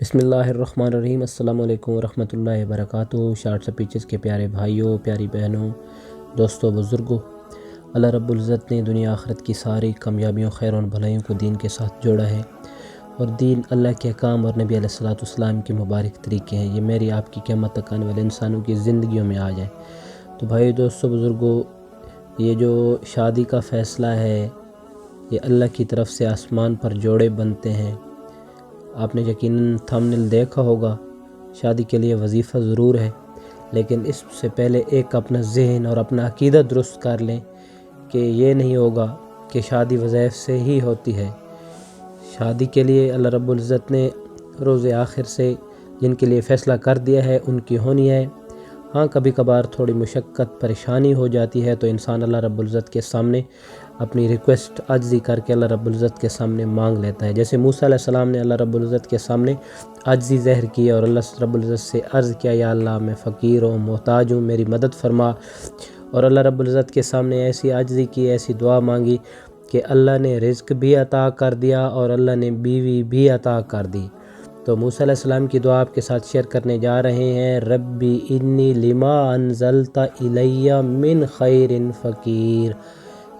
بسم اللہ الرحمن الرحیم۔ السلام علیکم ورحمۃ اللہ وبرکاتہ۔ شارٹس پیچز کے پیارے بھائیوں، پیاری بہنوں، دوستوں، بزرگوں، اللہ رب العزت نے دنیا آخرت کی ساری کامیابیوں، خیر و بھلائیوں کو دین کے ساتھ جوڑا ہے، اور دین اللہ کے احکام اور نبی علیہ السلام کے مبارک طریقے ہیں۔ یہ میری آپ کی قیامت تک آنے والے انسانوں کی زندگیوں میں آ جائے۔ تو بھائی، دوستوں، بزرگوں، یہ جو شادی کا فیصلہ ہے، یہ اللہ کی طرف سے آسمان پر جوڑے بنتے ہیں۔ آپ نے یقیناً تھمبنیل دیکھا ہوگا۔ شادی کے لیے وظیفہ ضرور ہے، لیکن اس سے پہلے ایک اپنا ذہن اور اپنا عقیدہ درست کر لیں کہ یہ نہیں ہوگا کہ شادی وظائف سے ہی ہوتی ہے۔ شادی کے لیے اللہ رب العزت نے روز آخر سے جن کے لیے فیصلہ کر دیا ہے ان کی ہونی ہے۔ ہاں، کبھی کبھار تھوڑی مشقت پریشانی ہو جاتی ہے تو انسان اللہ رب العزت کے سامنے اپنی ریکویسٹ عاجزی کر کے اللہ رب العزت کے سامنے مانگ لیتا ہے۔ جیسے موسیٰ علیہ السلام نے اللہ رب العزت کے سامنے عاجزی ظاہر کی اور اللہ رب العزت سے عرض کیا، یا اللہ میں فقیر ہوں، محتاج ہوں، میری مدد فرما۔ اور اللہ رب العزت کے سامنے ایسی عاجزی کی، ایسی دعا مانگی کہ اللہ نے رزق بھی عطا کر دیا اور اللہ نے بیوی بھی عطا کر دی۔ تو موسیٰ علیہ السلام کی دعا آپ کے ساتھ شیئر کرنے جا رہے ہیں۔ ربی انی لما انزلت الی من خیر فقیر،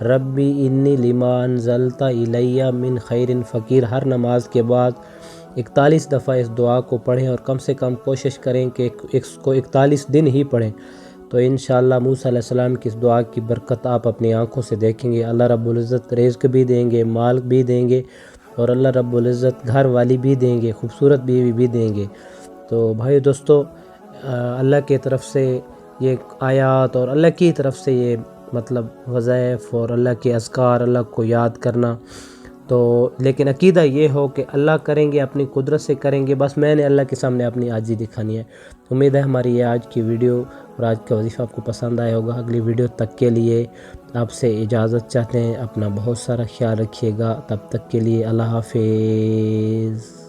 ربی انی لما انزلت الی من خیر فقیر۔ ہر نماز کے بعد 41 دفعہ اس دعا کو پڑھیں، اور کم سے کم کوشش کریں کہ اس کو 41 دن ہی پڑھیں، تو انشاءاللہ موسیٰ علیہ السلام کی اس دعا کی برکت آپ اپنی آنکھوں سے دیکھیں گے۔ اللہ رب العزت رزق بھی دیں گے، مال بھی دیں گے، اور اللہ رب العزت گھر والی بھی دیں گے، خوبصورت بیوی بھی دیں گے۔ تو بھائی دوستو، اللہ کی طرف سے یہ آیات اور اللہ کی طرف سے یہ وظائف اور اللہ کے اذکار، اللہ کو یاد کرنا، تو لیکن عقیدہ یہ ہو کہ اللہ کریں گے، اپنی قدرت سے کریں گے، بس میں نے اللہ کے سامنے اپنی عاجزی دکھانی ہے۔ امید ہے ہماری یہ آج کی ویڈیو اور آج کا وظیفہ آپ کو پسند آیا ہوگا۔ اگلی ویڈیو تک کے لیے آپ سے اجازت چاہتے ہیں۔ اپنا بہت سارا خیال رکھیے گا۔ تب تک کے لیے اللہ حافظ۔